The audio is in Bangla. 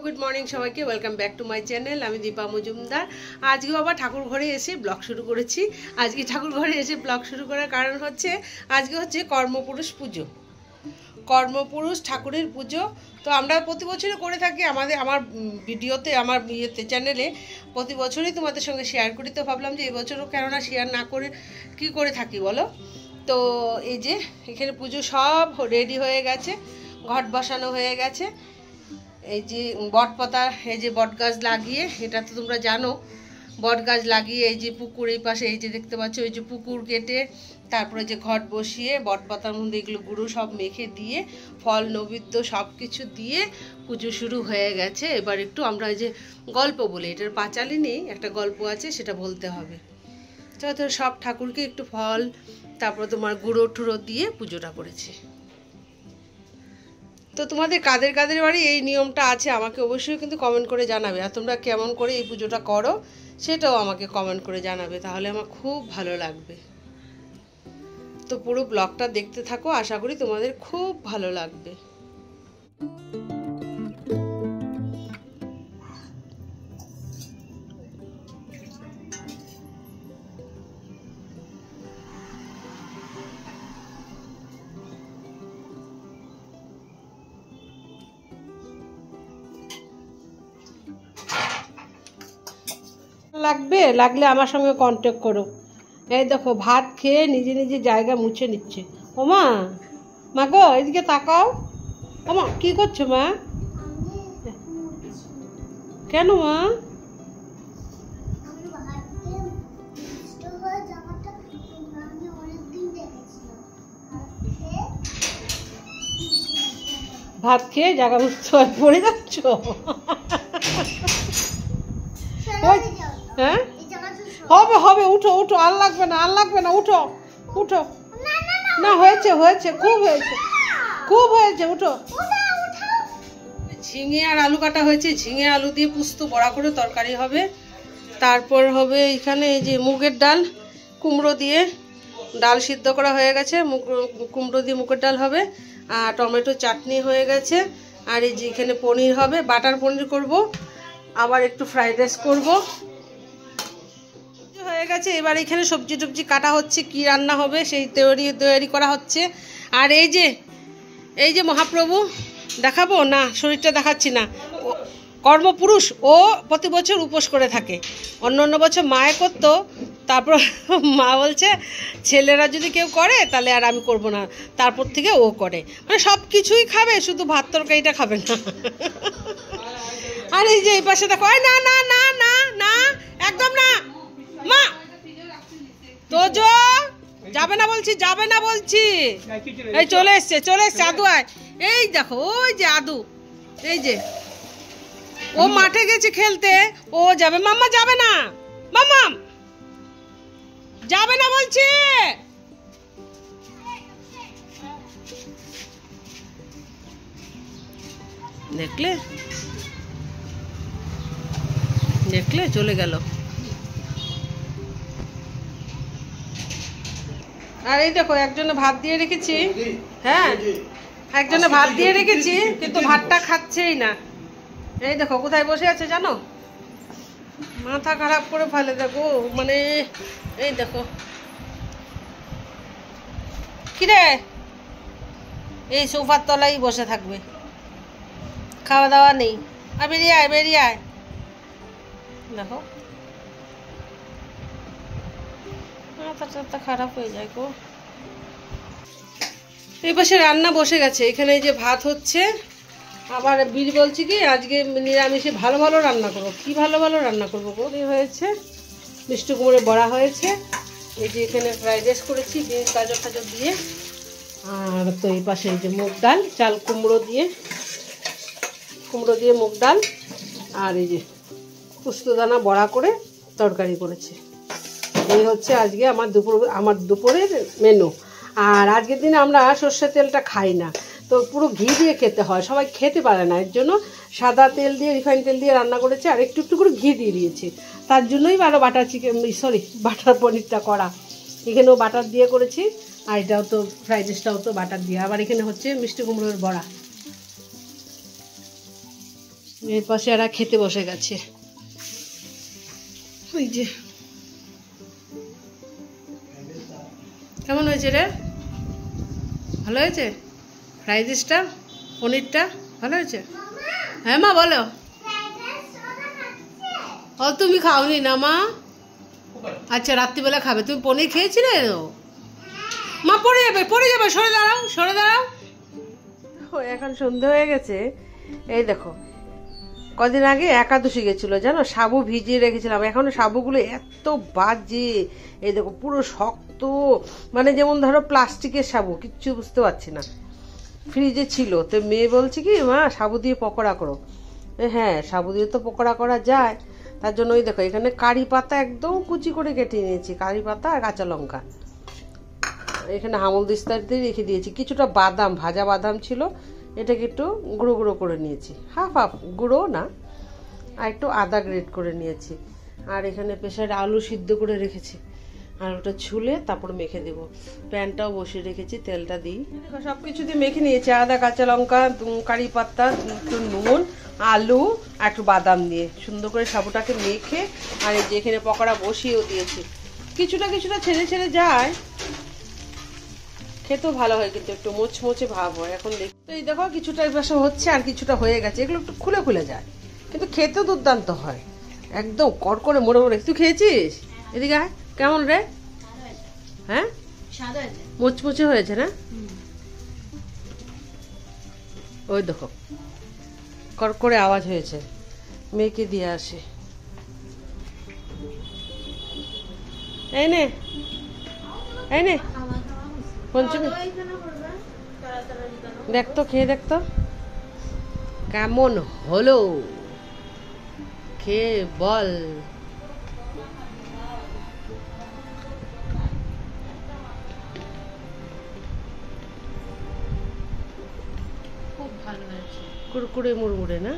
গুড মর্নিং সবাইকে, welcome back to my channel. আমি দীপা মজুমদার। আজকে বাবা ঠাকুর ঘরে এসে ব্লগ শুরু করেছি। আজকে ঠাকুর ঘরে এসে ব্লগ শুরু করার কারণ হচ্ছে আজকে হচ্ছে কর্মপুরুষ পুজো, কর্মপুরুষ ঠাকুরের পুজো। তো আমরা প্রতি বছরই করে থাকি আমার ভিডিওতে, আমার চ্যানেলে প্রতি বছরই তোমাদের সঙ্গে শেয়ার করি। তো ভাবলাম যে এবছরও কেননা শেয়ার না করে কি করে থাকি বলো। তো এই যে এখানে পুজো সব রেডি হয়ে গেছে, ঘট বসানো হয়ে গেছে। এই যে বটপাতা, এই যে বট গাছ লাগিয়ে, এটা তো তোমরা জানো, বট গাছ লাগিয়ে এই যে পুকুর এই পাশে এই যে দেখতে পাচ্ছ, এই যে পুকুর কেটে তারপরে যে ঘট বসিয়ে বটপাতার মধ্যে এগুলো গুঁড়ো সব মেখে দিয়ে ফল নৈবেদ্য সব কিছু দিয়ে পুজো শুরু হয়ে গেছে। এবার একটু আমরা এই যে গল্প বলি, এটার পাঁচালি নেই, একটা গল্প আছে সেটা বলতে হবে। তো সব ঠাকুরকে একটু ফল তারপরে তোমার গুঁড়ো টুড়ো দিয়ে পুজোটা করেছে। তো তোমাদের কাদের কাদের বাড়ি এই নিয়মটা আছে আমাকে অবশ্যই কিন্তু কমেন্ট করে জানাবে। আর তোমরা কেমন করে এই পুজোটা করো সেটাও আমাকে কমেন্ট করে জানাবে, তাহলে আমার খুব ভালো লাগবে। তো পুরো ব্লগটা দেখতে থাকো, আশা করি তোমাদের খুব ভালো লাগবে। লাগলে আমার সঙ্গে কন্ট্যাক্ট করো। এই দেখো ভাত খেয়ে নিজে নিজে জায়গা মুছে নিচ্ছে। ওমা, মা গো এদিকে তাকাও। ওমা কি করছো মা? কেন মা? ভাত খেয়ে জায়গা মুছতে পড়ে যাচ্ছ? হ্যাঁ হবে হবে, উঠো উঠো, আর লাগবে না, আর লাগবে না, উঠো উঠো। না হয়েছে হয়েছে, খুব হয়েছে, খুব হয়েছে, উঠো। ঝিঙে আর আলু কাটা হয়েছে, ঝিঙে আলু দিয়ে পুস্ত বড়া করে তরকারি হবে। তারপর হবে এখানে এই যে মুগের ডাল, কুমড়ো দিয়ে ডাল সিদ্ধ করা হয়ে গেছে, কুমড়ো দিয়ে মুগের ডাল হবে। আর টমেটো চাটনি হয়ে গেছে। আর এই যে এখানে পনির হবে, বাটার পনির করব, আবার একটু ফ্রাইড রাইস করবো হয়ে গেছে। এবার এখানে সবজি টবজি কাটা হচ্ছে, কি রান্না হবে সেই তৈরি করা হচ্ছে। আর এই যে মহাপ্রভু দেখাবো না, শরীরটা দেখাচ্ছি না, কর্মপুরুষ ও প্রতি বছর উপোস করে থাকে। অন্য বছর মায়ে করতো, তারপর মা বলছে ছেলেরা যদি কেউ করে তাহলে আর আমি করব না, তারপর থেকে ও করে, মানে সব কিছুই খাবে, শুধু ভাত তরকারিটা খাবে না। আর এই যে এই পাশে দেখো, না না না না না একদম না মা, তোজো যাবে না বলছি, যাবে না বলছি। এই চলে এসছে আদু, আয়। এই দেখো ওই যে আদু, এই যে ও মাঠে গেছে খেলতে, ও যাবে। মাম্মা যাবে না, মাম্মা যাবে না বলছি। দেখলে চলে গেল। আর এই দেখো একজনে ভাত দিয়ে রেখেছি, হ্যাঁ একজনে ভাত দিয়ে রেখেছি, কিন্তু ভাতটা খাচ্ছেই না। এই দেখো কোথায় বসে আছে জানো, মাথা খারাপ করে ফেলে দেখো, মানে এই দেখো কিরে, এই সোফার তলায় বসে থাকবে, খাওয়া দাওয়া নেই। আর বেরিয়ে আয় দেখো, মাথাটা খারাপ হয়ে যায় গো। এই পাশে রান্না বসে গেছে, এখানে এই যে ভাত হচ্ছে। আবার বীর বলছি কি আজকে নিরামিষে ভালো ভালো রান্না করবো। কি ভালো ভালো রান্না করবো গো? হয়েছে মিষ্টি কুমড়োর বড়া হয়েছে, এই যে এখানে ফ্রাইড রাইস করেছি বিনস গাজর টাজর দিয়ে। আর তো এই পাশে এই যে মুগ ডাল, চাল কুমড়ো দিয়ে মুগ ডাল, আর এই যে পুস্তদানা বড়া করে তরকারি করেছে। এই হচ্ছে আজকে আমার দুপুরের মেনু। আর আজকের দিনে আমরা সর্ষের তেলটা খাই না, তো পুরো ঘি দিয়ে খেতে হয়, সবাই খেতে পারে না, এর জন্য সাদা তেল দিয়ে রিফাইন তেল দিয়ে রান্না করেছে, আর একটু একটু করে ঘি দিয়ে দিয়েছি। তার জন্যই বাটার পনিরটা করা। এখানেও বাটার দিয়ে করেছি, আর এটাও তো ফ্রাইড রাইসটাও তো বাটার দিয়ে। আবার এখানে হচ্ছে মিষ্টি কুমড়োর বড়া, এর পাশে এরা খেতে বসে গেছে। ওই যে কেমন হয়েছে রে? ভালো হয়েছে? ফ্রাইড রাইসটা, পনিরটা ভালো হয়েছে? হ্যাঁ মা বলো। ও তুমি খাওনি না মা? আচ্ছা রাত্রিবেলা খাবে। তুমি পনির খেয়েছিলে? মা পড়ে যাবে, পড়ে যাবে, সরে দাঁড়াও, সরে দাঁড়াও। ও এখন সন্ধে হয়ে গেছে। এই দেখো, কদিন আগে একাদশী গেছিলো জানো, সাবু ভিজিয়ে রেখেছিলাম, এখনো সাবুগুলো এত বাজে। এই দেখো পুরো শক্ত, মানে যেমন ধরো প্লাস্টিকের সাবু, কিচ্ছু বুঝতে পারছি না। ফ্রিজে ছিল, তো মেয়ে বলছে কি মা সাবু দিয়ে পকোড়া করো। হ্যাঁ সাবু দিয়ে তো পকোড়া করা যায়, তার জন্য ওই দেখো এখানে কারি পাতা একদম কুচি করে কেটে নিয়েছি, কারি পাতা আর কাঁচা লঙ্কা। এখানে হামল দিস্তার দিয়ে রেখে দিয়েছি। কিছুটা বাদাম, ভাজা বাদাম ছিল, এটাকে একটু গুঁড়ো গুঁড়ো করে নিয়েছি, হাফ হাফ গুঁড়ো না, আর একটু আদা গ্রেট করে নিয়েছি। আর এখানে প্রেসারে আলু সিদ্ধ করে রেখেছি, আলুটা ছুলে তারপর মেখে দেব। প্যানটাও বসিয়ে রেখেছি, তেলটা দিই। দেখো সব কিছু দিয়ে মেখে নিয়েছি, আদা, কাঁচা লঙ্কা, কারি পাতা, একটু নুন, আলু আর একটু বাদাম দিয়ে সুন্দর করে সাবুটাকে মেখে, আর এই যে এখানে পকোড়া বসিয়েও দিয়েছি। কিছুটা কিছুটা ছেড়ে ছেড়ে যায়, খেতেও ভালো হয়, কিন্তু একটু মোচমোচে ভাব হয়। এখন দেখি তো, এই দেখো কিছুটা এপাশে হচ্ছে আর কিছুটা হয়ে গেছে। এগুলো একটু খুলে খুলে যায়, কিন্তু খেতেও দুর্দান্ত হয়, একদম কড়কড়ে মোড়ে মোড়ে। তুই খেয়েছিস? এদিকে আয়। কেমন রে? হ্যাঁ মোচমোচে হয়েছে না? ওই দেখো কড়কড়ে আওয়াজ হয়েছে। মেয়েকে দিয়ে আসে। এই নে, এই নে পঞ্চমী, দেখতো খেয়ে দেখতো কেমন হলো, খেয়ে বল। খুব ভালো হয়েছে, কুরকুরে মুড়মুড়ে না?